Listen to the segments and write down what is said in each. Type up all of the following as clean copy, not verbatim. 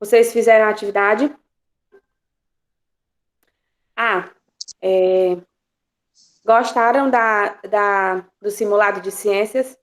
Vocês fizeram a atividade? Ah, é, gostaram do simulado de ciências?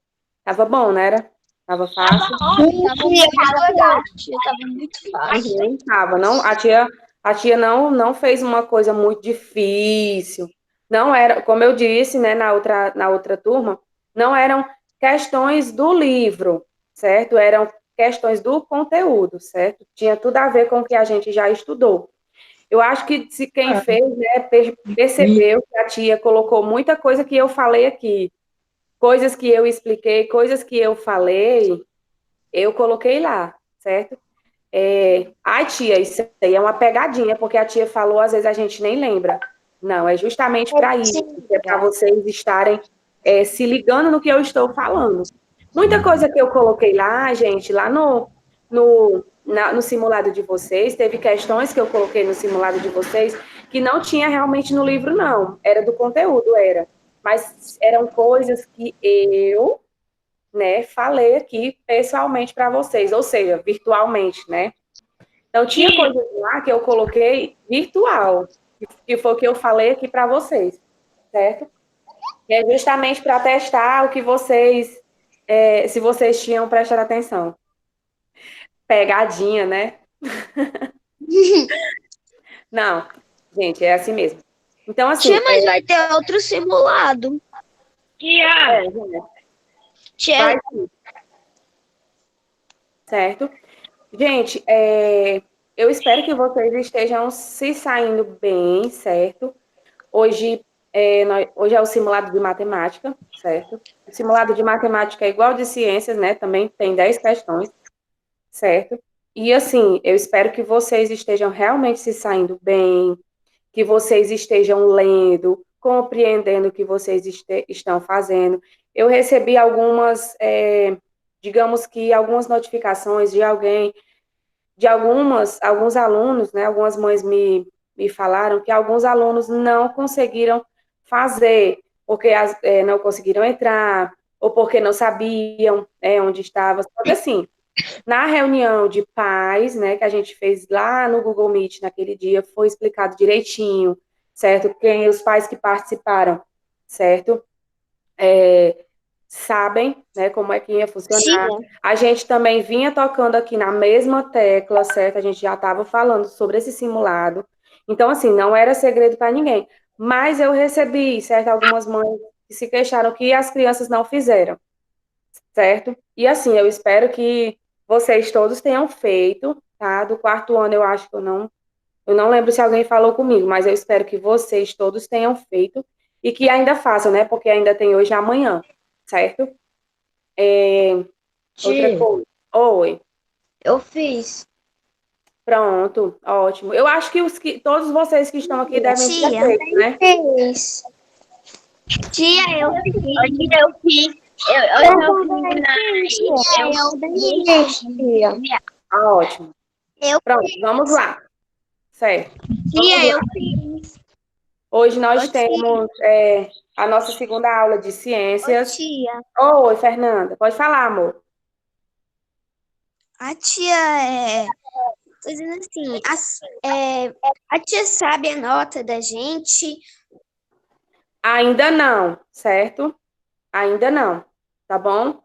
Tava bom, não era? Tava fácil? Tava muito legal, tia. Tava muito fácil. Uhum, tava. Não, a tia não fez uma coisa muito difícil. Não era, como eu disse, né, na outra turma, não eram questões do livro, certo? Eram questões do conteúdo, certo? Tinha tudo a ver com o que a gente já estudou. Eu acho que se quem fez, né, percebeu que a tia colocou muita coisa que eu falei aqui, coisas que eu expliquei, coisas que eu falei, eu coloquei lá, certo? Ai, tia, isso aí é uma pegadinha, porque a tia falou, às vezes a gente nem lembra. Não, é justamente para isso, é para vocês estarem se ligando no que eu estou falando. Muita coisa que eu coloquei lá, gente, lá no simulado de vocês, teve questões que eu coloquei no simulado de vocês que não tinha realmente no livro, não. Era do conteúdo, era. Mas eram coisas que eu, né, falei aqui pessoalmente para vocês, ou seja, virtualmente, né? Então, tinha coisas lá que eu coloquei virtual, que foi o que eu falei aqui para vocês, certo? E é justamente para testar o que vocês, se vocês tinham prestado atenção. Pegadinha, né? Não, gente, é assim mesmo. Então, Tia, assim, mas vai ter outro simulado. Tia! vai Tia, sim, certo? Gente, eu espero que vocês estejam se saindo bem, certo? Hoje hoje é o simulado de matemática, certo? O simulado de matemática é igual de ciências, né? Também tem 10 questões, certo? E assim, eu espero que vocês estejam realmente se saindo bem, que vocês estejam lendo, compreendendo o que vocês estão fazendo. Eu recebi digamos que algumas notificações de alguém, de alguns alunos, né? Algumas mães me falaram que alguns alunos não conseguiram fazer, porque não conseguiram entrar, ou porque não sabiam, onde estava. Só que assim, na reunião de pais, né, que a gente fez lá no Google Meet naquele dia, foi explicado direitinho, certo? Quem os pais que participaram, certo? Sabem, né, como é que ia funcionar. tia. A gente também vinha tocando aqui na mesma tecla, certo? A gente já estava falando sobre esse simulado. Então, assim, não era segredo para ninguém. Mas eu recebi, certo, algumas mães que se queixaram que as crianças não fizeram, certo? E assim, eu espero que vocês todos tenham feito, tá? Do quarto ano, eu acho que eu não lembro se alguém falou comigo, mas eu espero que vocês todos tenham feito e que ainda façam, né? Porque ainda tem hoje e amanhã, certo? Outra Tia, coisa. Oi. eu fiz. Pronto, ótimo. Eu acho que todos vocês que estão aqui devem ter Tia, feito, né? fiz. Tia, eu fiz. Eu fiz. Tia. Ah, ótimo. Eu Pronto, fiz. vamos lá. Certo. Vamos Tia, lá. eu fiz. Hoje Ô, nós tia. temos a nossa segunda aula de Ô, ciências. tia. Oi, Fernanda. Pode falar, amor. A tia tô dizendo assim, a tia sabe a nota da gente? Ainda não, certo? Ainda não, tá bom?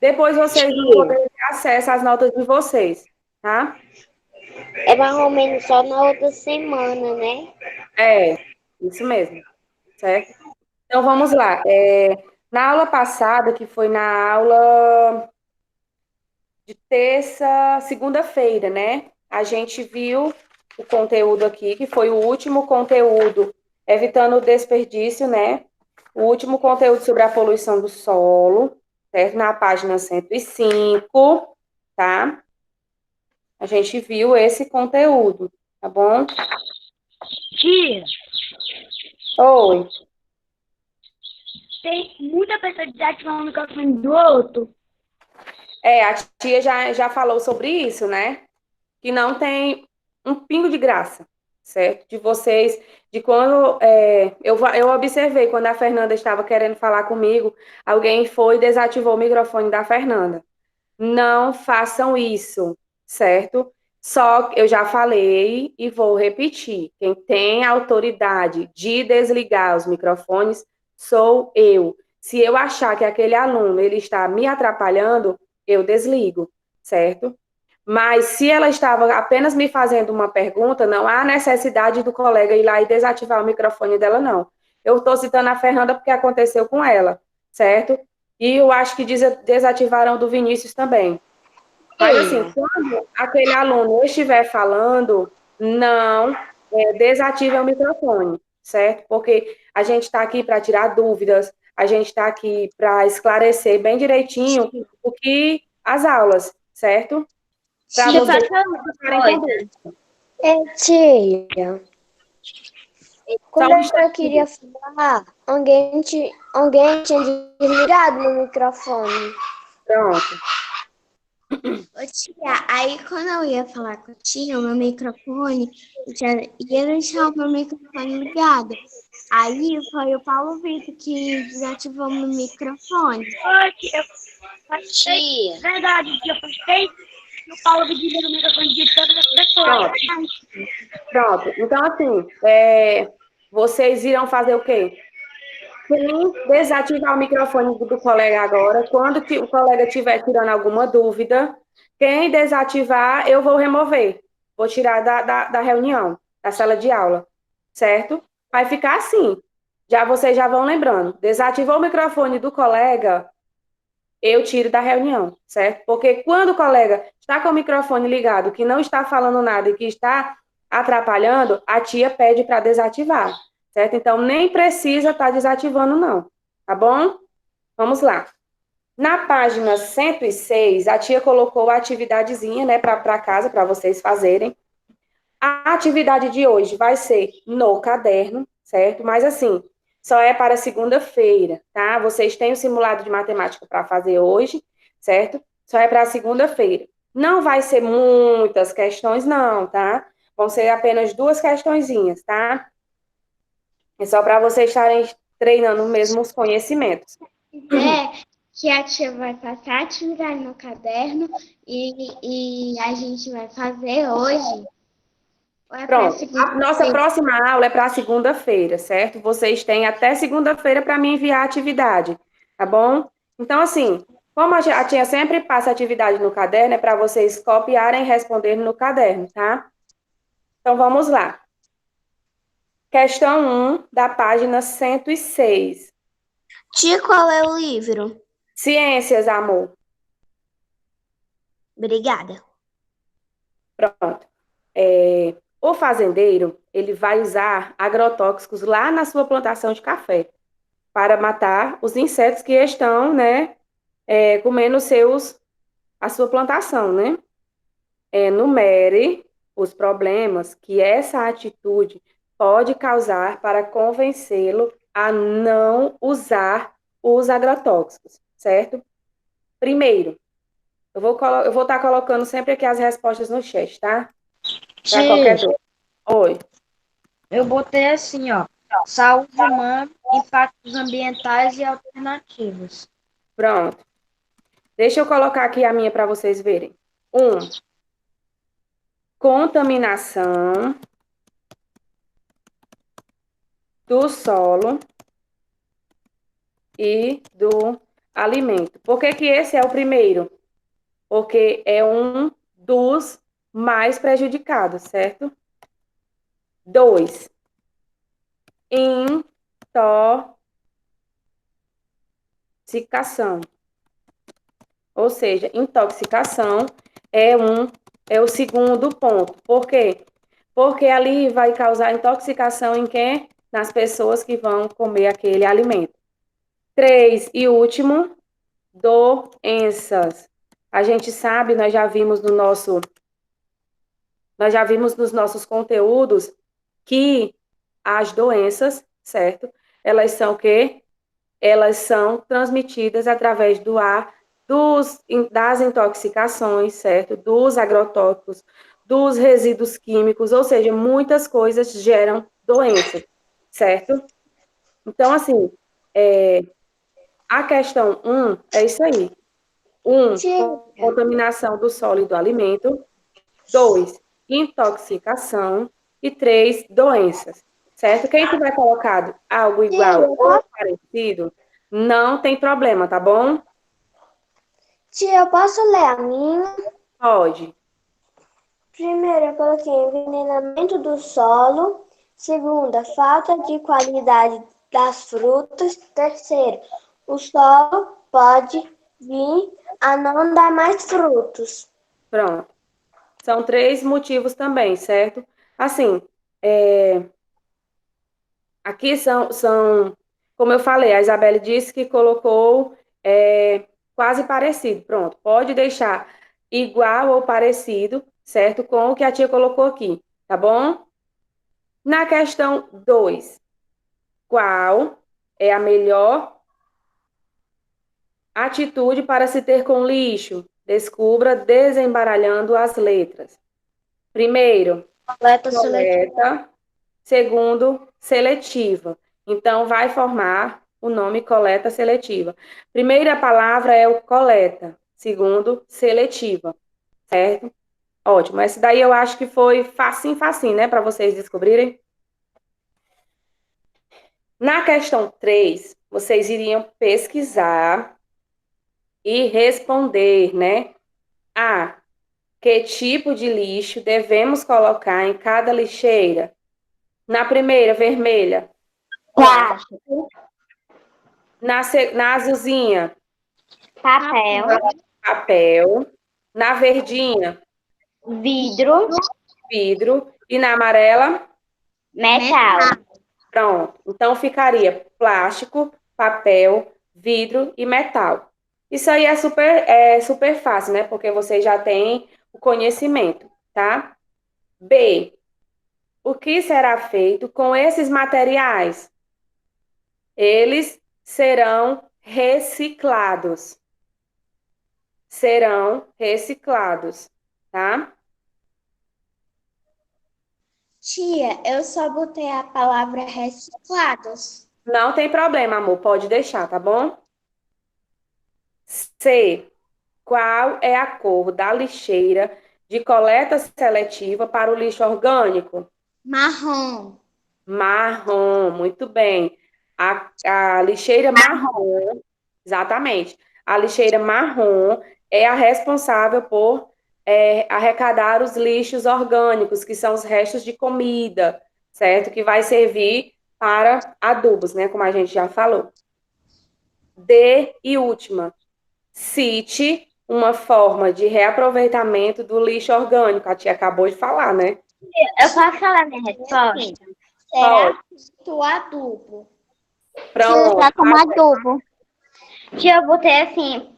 Depois vocês vão Tia, poder ter acesso às notas de vocês, tá? é mais ou menos só na outra semana, né? É, isso mesmo, certo? Então vamos lá. Na aula passada, que foi na aula de terça, segunda-feira, né? A gente viu o conteúdo aqui, que foi o último conteúdo, evitando o desperdício, né? O último conteúdo sobre a poluição do solo, certo? Na página 105, tá? A gente viu esse conteúdo, tá bom? Tia, Oi. tem muita pessoa desativando o microfone do outro. A tia já falou sobre isso, né? Que não tem um pingo de graça, certo? De vocês, de quando eu observei quando a Fernanda estava querendo falar comigo, alguém foi e desativou o microfone da Fernanda. Não façam isso, certo? Só que eu já falei e vou repetir: quem tem autoridade de desligar os microfones sou eu. Se eu achar que aquele aluno ele está me atrapalhando, eu desligo, certo? Mas se ela estava apenas me fazendo uma pergunta, não há necessidade do colega ir lá e desativar o microfone dela, não. Eu estou citando a Fernanda porque aconteceu com ela, certo? E eu acho que desativaram do Vinícius também. Mas, assim, quando aquele aluno estiver falando, não desative o microfone, certo? Porque a gente está aqui para tirar dúvidas, a gente está aqui para esclarecer bem direitinho o que as aulas, certo? Para Tia, vocês faça não uma ficarem com dúvida. tia, Só quando um eu instantinho. queria falar, alguém tinha desligado meu microfone. Pronto. Ô, tia, aí quando eu ia falar com a tia, o meu microfone, ia deixar o meu microfone ligado. Aí foi o Paulo Vitor que desativou meu microfone. Tia. Verdade, eu postei e o Paulo pediu no microfone de todas as pessoas. Pronto. Pronto. Então, assim, vocês irão fazer o quê? Quem desativar o microfone do colega agora, quando o colega estiver tirando alguma dúvida, quem desativar, eu vou remover. Vou tirar da reunião, da sala de aula, certo? Vai ficar assim. Já vocês já vão lembrando. Desativou o microfone do colega, eu tiro da reunião, certo? Porque quando o colega está com o microfone ligado, que não está falando nada e que está atrapalhando, a tia pede para desativar, certo? Então, nem precisa estar desativando, não, tá bom? Vamos lá. Na página 106, a tia colocou a atividadezinha, né, para casa, para vocês fazerem. A atividade de hoje vai ser no caderno, certo? Mas assim, só é para segunda-feira, tá? Vocês têm o simulado de matemática para fazer hoje, certo? Só é para segunda-feira. Não vai ser muitas questões, não, tá? Vão ser apenas duas questõezinhas, tá? É só para vocês estarem treinando mesmo os conhecimentos. Que a tia vai passar a atividade no caderno e a gente vai fazer hoje. Ou é para Pronto. A nossa segunda-feira? próxima aula é para segunda-feira, certo? Vocês têm até segunda-feira para me enviar a atividade, tá bom? Então, assim, como a tia sempre passa a atividade no caderno, é para vocês copiarem e responder no caderno, tá? Então, vamos lá. Questão 1, da página 106. Tia, qual é o livro? Ciências, amor. Obrigada. Pronto. O fazendeiro, ele vai usar agrotóxicos lá na sua plantação de café para matar os insetos que estão, né, comendo a sua plantação, né? Enumere os problemas que essa atitude pode causar para convencê-lo a não usar os agrotóxicos, certo? Primeiro, eu vou estar colocando sempre aqui as respostas no chat, tá? Para qualquer Tia, dúvida. Oi. eu botei assim, ó. Saúde humana, impactos ambientais e alternativas. Pronto. Deixa eu colocar aqui a minha para vocês verem. 1. Contaminação do solo e do alimento. Por que que esse é o primeiro? Porque é um dos mais prejudicados, certo? 2. Intoxicação. Ou seja, intoxicação é é o segundo ponto. Por quê? Porque ali vai causar intoxicação em quem? Nas pessoas que vão comer aquele alimento. 3 e último, doenças. A gente sabe, nós já vimos nos nossos conteúdos que as doenças, certo? Elas são o quê? Elas são transmitidas através do ar, das intoxicações, certo? Dos agrotóxicos, dos resíduos químicos, ou seja, muitas coisas geram doenças, certo? Então, assim, a questão 1 é isso aí. Tia, Contaminação do solo e do alimento. 2, intoxicação. E 3, doenças. Certo? Quem tiver colocado algo igual ou parecido, não tem problema, tá bom? Tia, eu posso ler a minha? Pode. Primeiro, eu coloquei envenenamento do solo. Segunda, falta de qualidade das frutas. Terceiro, o solo pode vir a não dar mais frutos. Pronto. São 3 motivos também, certo? Assim, aqui como eu falei, a Isabelle disse que colocou quase parecido. Pronto, pode deixar igual ou parecido, certo? Com o que a tia colocou aqui, tá bom? Na questão 2, qual é a melhor atitude para se ter com lixo? Descubra desembaralhando as letras. Primeiro, Coleta seletiva. coleta. Segundo, seletiva. Então, vai formar o nome coleta seletiva. Primeira palavra é o coleta. Segundo, seletiva. Certo? Ótimo. Essa daí eu acho que foi facinho, facinho, né? Para vocês descobrirem. Na questão 3, vocês iriam pesquisar e responder, né? A. Que tipo de lixo devemos colocar em cada lixeira? Na primeira, vermelha. Plástico, Na azulzinha, papel, papel. Na verdinha, vidro, vidro. E na amarela, metal. pronto. Então ficaria plástico, papel, vidro e metal. Isso aí é super fácil, né? Porque vocês já têm o conhecimento, tá? B. O que será feito com esses materiais? Eles serão reciclados. Serão reciclados, tá? Tia, eu só botei a palavra reciclados. Não tem problema, amor, pode deixar, tá bom? C. Qual é a cor da lixeira de coleta seletiva para o lixo orgânico? Marrom. Marrom, muito bem. A lixeira marrom, exatamente. A lixeira marrom é a responsável por arrecadar os lixos orgânicos, que são os restos de comida, certo? Que vai servir para adubos, né? Como a gente já falou. D e última. Cite uma forma de reaproveitamento do lixo orgânico. A tia acabou de falar, né? Eu posso falar minha resposta? Será feito adubo. Pronto. Usar como adubo. Tia, eu botei assim,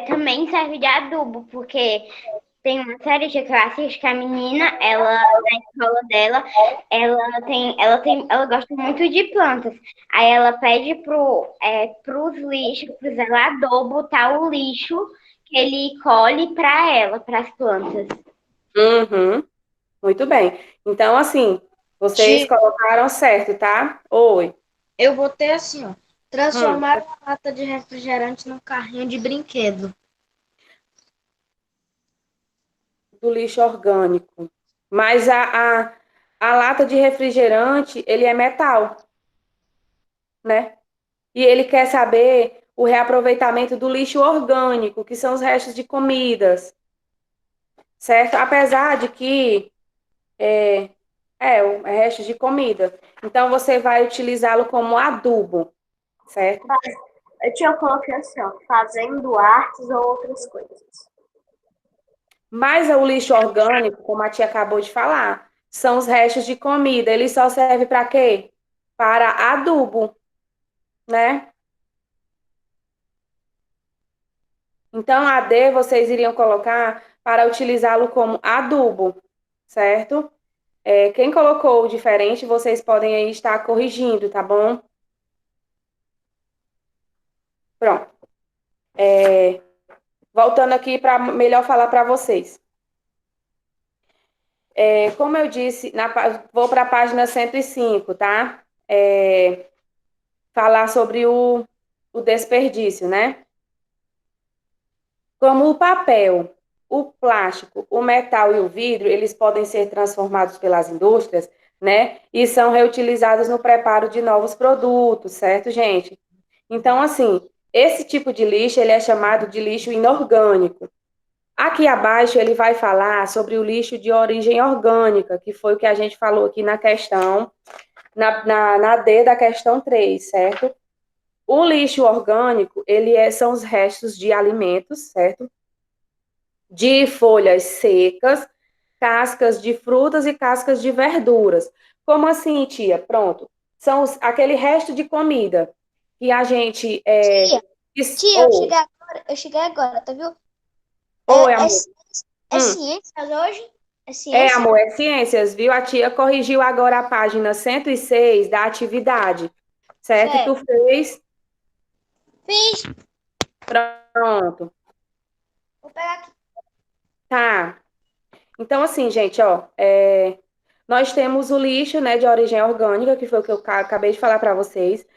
também serve de adubo, porque tem uma série tia, que eu assisto que a menina, ela, na escola dela, ela gosta muito de plantas. Aí ela pede pros lixos, pro zelador, botar o lixo que ele colhe para ela, para as plantas. Uhum. Muito bem. Então, assim, vocês Tia, colocaram certo, tá? Oi. eu botei assim, ó. Hum, Transformar a lata de refrigerante num carrinho de brinquedo. do lixo orgânico. Mas a lata de refrigerante, ele é metal, né? E ele quer saber o reaproveitamento do lixo orgânico, que são os restos de comidas, certo? Apesar de que o resto de comida. Então, você vai utilizá-lo como adubo, certo? Eu coloquei assim, ó, fazendo artes ou outras coisas. Mas o lixo orgânico, como a tia acabou de falar, são os restos de comida. Ele só serve para quê? Para adubo, né? Então, a D vocês iriam colocar para utilizá-lo como adubo, certo? Quem colocou diferente, vocês podem aí estar corrigindo, tá bom? Pronto. Voltando aqui para melhor falar para vocês. Como eu disse, vou para a página 105, tá? Falar sobre o desperdício, né? Como o papel, o plástico, o metal e o vidro, eles podem ser transformados pelas indústrias, né? E são reutilizados no preparo de novos produtos, certo, gente? Então, assim, esse tipo de lixo, ele é chamado de lixo inorgânico. Aqui abaixo, ele vai falar sobre o lixo de origem orgânica, que foi o que a gente falou aqui na questão, na D da questão 3, certo? O lixo orgânico, são os restos de alimentos, certo? De folhas secas, cascas de frutas e cascas de verduras. Como assim, tia? Pronto. São aquele resto de comida que a gente... Tia, eu cheguei agora, tá viu? Oi, amor. É ciências hoje? É É, ciência? amor, é ciências, viu? A tia corrigiu agora a página 106 da atividade, certo? E tu Certo. fez? Fiz. Pronto. Vou pegar aqui. Tá. Então, assim, gente, ó, nós temos o lixo, né, de origem orgânica, que foi o que eu acabei de falar para vocês,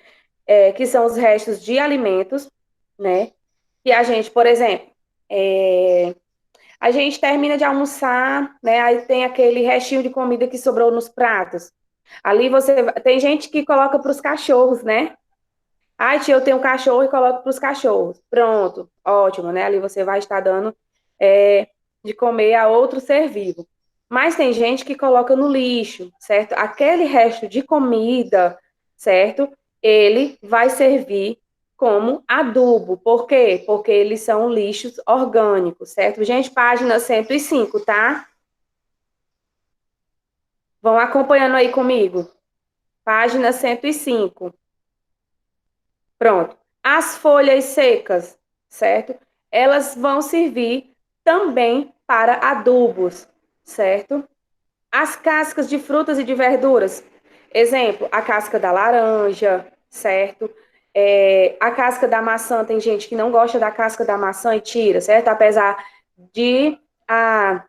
que são os restos de alimentos, né? E a gente, por exemplo, a gente termina de almoçar, né? Aí tem aquele restinho de comida que sobrou nos pratos. Ali tem gente que coloca para os cachorros, né? Ai, tia, eu tenho um cachorro e coloco para os cachorros. Pronto, ótimo, né? Ali você vai estar dando de comer a outro ser vivo. Mas tem gente que coloca no lixo, certo? Aquele resto de comida, certo? Ele vai servir como adubo. Por quê? Porque eles são lixos orgânicos, certo? Gente, página 105, tá? Vão acompanhando aí comigo. Página 105. Pronto. As folhas secas, certo? Elas vão servir também para adubos, certo? As cascas de frutas e de verduras. Exemplo, a casca da laranja, certo? A casca da maçã, tem gente que não gosta da casca da maçã e tira, certo? Apesar de a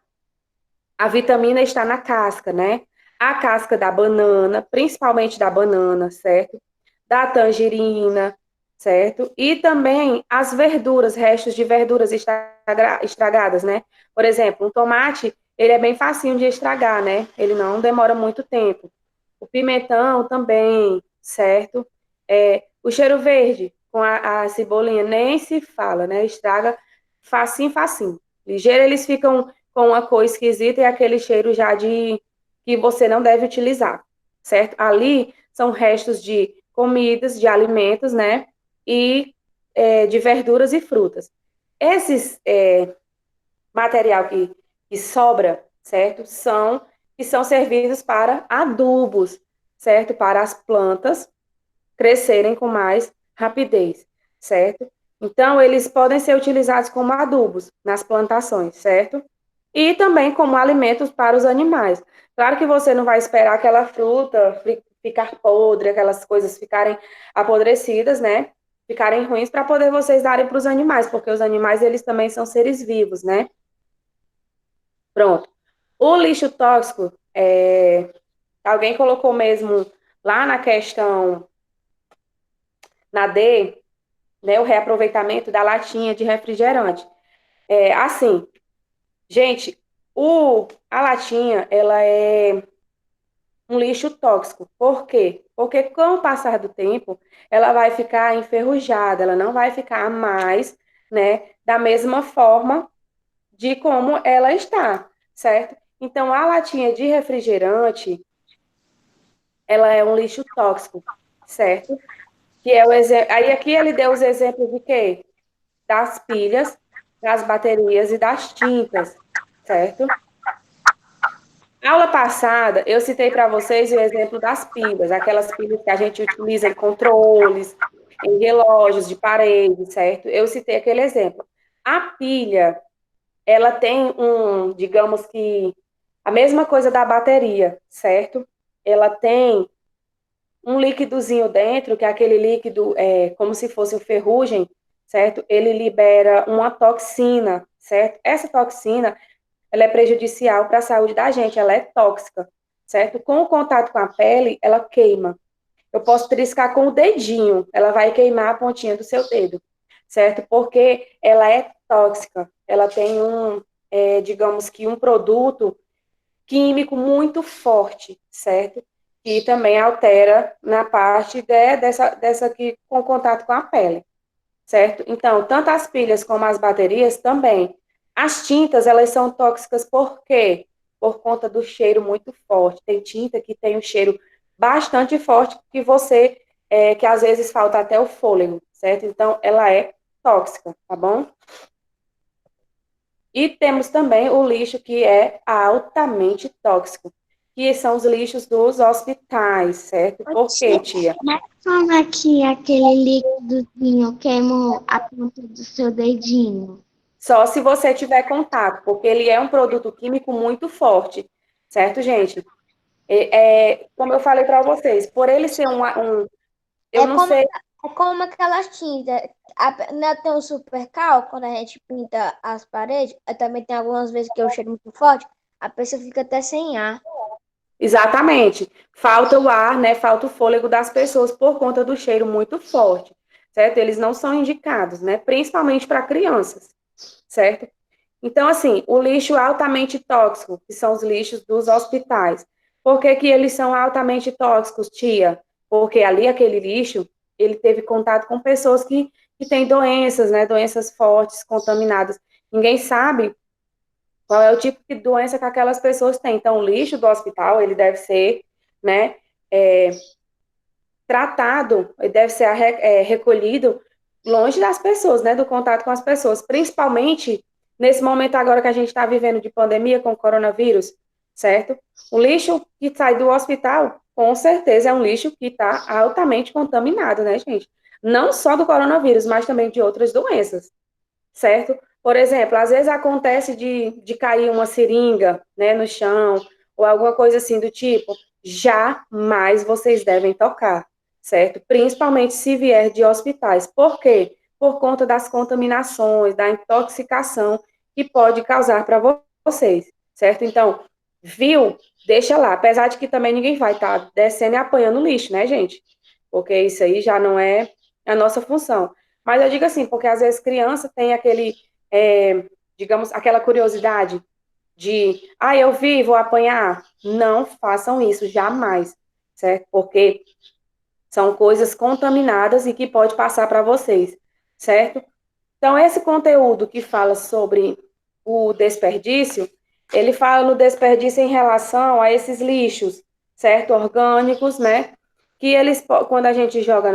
vitamina estar na casca, né? A casca da banana, principalmente da banana, certo? Da tangerina, certo? E também as verduras, restos de verduras estragadas, né? Por exemplo, um tomate, ele é bem facinho de estragar, né? Ele não demora muito tempo. O pimentão também, certo? O cheiro verde com a cebolinha nem se fala, né? Estraga facinho, facinho. Ligeiro eles ficam com uma cor esquisita e aquele cheiro já de que você não deve utilizar, certo? Ali são restos de comidas, de alimentos, né? E de verduras e frutas. Esses material que sobra, certo? Que são servidos para adubos, certo? Para as plantas crescerem com mais rapidez, certo? Então, eles podem ser utilizados como adubos nas plantações, certo? E também como alimentos para os animais. Claro que você não vai esperar aquela fruta ficar podre, aquelas coisas ficarem apodrecidas, né? Ficarem ruins para poder vocês darem para os animais, porque os animais, eles também são seres vivos, né? Pronto. O lixo tóxico, alguém colocou mesmo lá na questão, na D, né, o reaproveitamento da latinha de refrigerante. Assim, gente, a latinha, ela é um lixo tóxico. Por quê? Porque com o passar do tempo, ela vai ficar enferrujada, ela não vai ficar mais, né, da mesma forma de como ela está, certo? Então, a latinha de refrigerante, ela é um lixo tóxico, certo? Que é o exemplo. Aí aqui ele deu os exemplos de quê? Das pilhas, das baterias e das tintas, certo? Na aula passada, eu citei para vocês o exemplo das pilhas, aquelas pilhas que a gente utiliza em controles, em relógios de parede, certo? Eu citei aquele exemplo. A pilha, ela tem digamos que, a mesma coisa da bateria, certo? Ela tem um líquidozinho dentro, que é aquele líquido, como se fosse o ferrugem, certo? Ele libera uma toxina, certo? Essa toxina, ela é prejudicial para a saúde da gente, ela é tóxica, certo? Com o contato com a pele, ela queima. Eu posso triscar com o dedinho, ela vai queimar a pontinha do seu dedo, certo? Porque ela é tóxica, ela tem digamos que um produto químico muito forte, certo? Que também altera na parte dessa aqui com contato com a pele, certo? Então, tanto as pilhas como as baterias também. As tintas, elas são tóxicas por quê? Por conta do cheiro muito forte. Tem tinta que tem um cheiro bastante forte que às vezes falta até o fôlego, certo? Então, ela é tóxica, tá bom? E temos também o lixo que é altamente tóxico, que são os lixos dos hospitais, certo? Por quê, tia? Mas como é que aquele líquidozinho queima a ponta do seu dedinho? Só se você tiver contato, porque ele é um produto químico muito forte, certo, gente? Como eu falei para vocês, por ele ser eu É não como, sei é como aquelas tintas. Não tem o super cal, quando a gente pinta as paredes. Também tem algumas vezes que eu cheiro muito forte, a pessoa fica até sem ar. exatamente, falta o ar, né? Falta o fôlego das pessoas por conta do cheiro muito forte, certo? Eles não são indicados, né? Principalmente para crianças, certo? Então, assim, o lixo altamente tóxico, que são os lixos dos hospitais. Por que que eles são altamente tóxicos, tia? Porque ali aquele lixo, ele teve contato com pessoas que têm doenças, né? Doenças fortes, contaminadas. Ninguém sabe qual é o tipo de doença que aquelas pessoas têm. Então, o lixo do hospital, ele deve ser, né, tratado, ele deve ser recolhido longe das pessoas, né, do contato com as pessoas, principalmente nesse momento agora que a gente está vivendo de pandemia com o coronavírus, certo? O lixo que sai do hospital, com certeza é um lixo que está altamente contaminado, né, gente? Não só do coronavírus, mas também de outras doenças, certo? Por exemplo, às vezes acontece de cair uma seringa, né, no chão, ou alguma coisa assim do tipo, jamais vocês devem tocar, certo? Principalmente se vier de hospitais. Por quê? Por conta das contaminações, da intoxicação que pode causar para vocês, certo? Então, viu? Deixa lá. Apesar de que também ninguém vai estar descendo e apanhando lixo, né, gente? Porque isso aí já não é a nossa função. Mas eu digo assim, porque às vezes criança tem digamos, aquela curiosidade de, eu vi, vou apanhar. Não façam isso, jamais, certo? Porque são coisas contaminadas e que pode passar para vocês, certo? Então, esse conteúdo que fala sobre o desperdício, ele fala no desperdício em relação a esses lixos, certo? Orgânicos, né? Que quando a gente joga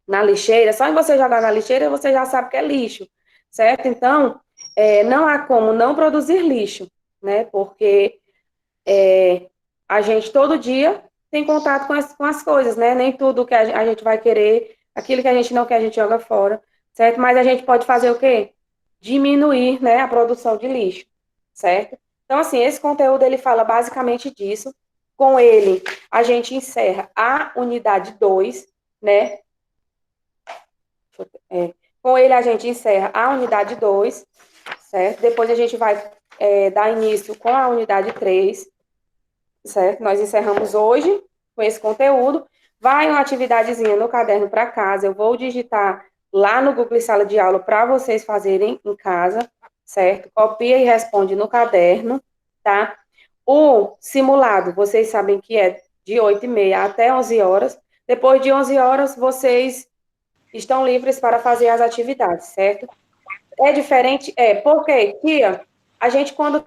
na lixeira, só em você jogar na lixeira você já sabe que é lixo, certo? Então, não há como não produzir lixo, né? Porque a gente todo dia tem contato com as coisas, né? Nem tudo que a gente vai querer, aquilo que a gente não quer, a gente joga fora, certo? Mas a gente pode fazer o quê? Diminuir, né, a produção de lixo, certo? Então, assim, esse conteúdo ele fala basicamente disso. Com ele, a gente encerra a unidade 2, né? Com ele, a gente encerra a unidade 2, certo? Depois a gente vai dar início com a unidade 3, certo? Nós encerramos hoje com esse conteúdo. Vai uma atividadezinha no caderno para casa. Eu vou digitar lá no Google Sala de Aula para vocês fazerem em casa, certo? Copia e responde no caderno, tá? O simulado, vocês sabem que é de 8h30 até 11 horas. Depois de 11 horas, vocês estão livres para fazer as atividades, certo? É diferente? Porque, tia, a gente quando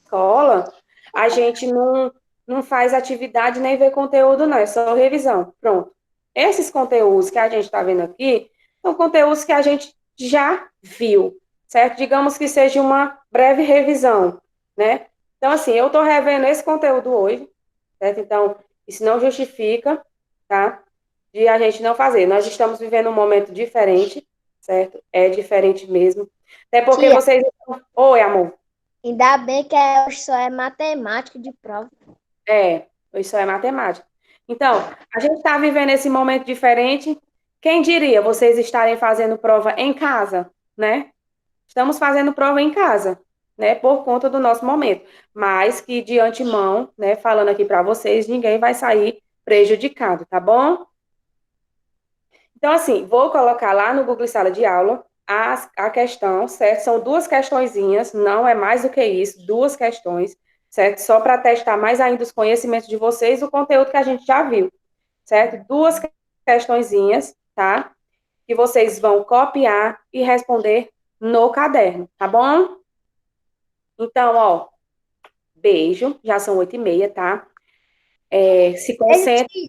escola, a gente não faz atividade nem vê conteúdo, não, é só revisão. Pronto. Esses conteúdos que a gente está vendo aqui são conteúdos que a gente já viu, certo? Digamos que seja uma breve revisão, né? Então, assim, eu estou revendo esse conteúdo hoje, certo? Então, isso não justifica, tá? De a gente não fazer. Nós estamos vivendo um momento diferente, certo? É diferente mesmo. Até porque Tia, vocês. Oi, amor. ainda bem que só é matemática de prova. Isso é matemática. Então, a gente está vivendo esse momento diferente. Quem diria vocês estarem fazendo prova em casa, né? Estamos fazendo prova em casa, né? Por conta do nosso momento. Mas que de antemão, né? Falando aqui para vocês, ninguém vai sair prejudicado, tá bom? Então, assim, vou colocar lá no Google Sala de Aula a questão, certo? São duas questõezinhas, não é mais do que isso, duas questões, certo? Só para testar mais ainda os conhecimentos de vocês, o conteúdo que a gente já viu, certo? Duas questõezinhas, tá? Que vocês vão copiar e responder no caderno, tá bom? Então, ó, beijo, já são 8h30, tá? Se concentrem.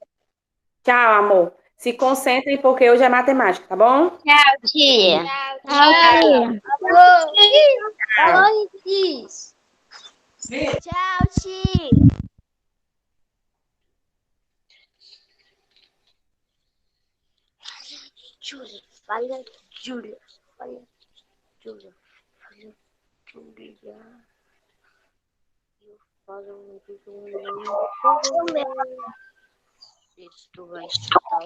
Tchau, amor. Se concentrem, porque hoje é matemática, tá bom? Tchau, tia. Tchau, tia. Falou, Cris. Tchau, tia. Júlia, fala, Júlia. Fala, Júlia. Fala, Júlia. Eu falo muito. Isso vai escutar.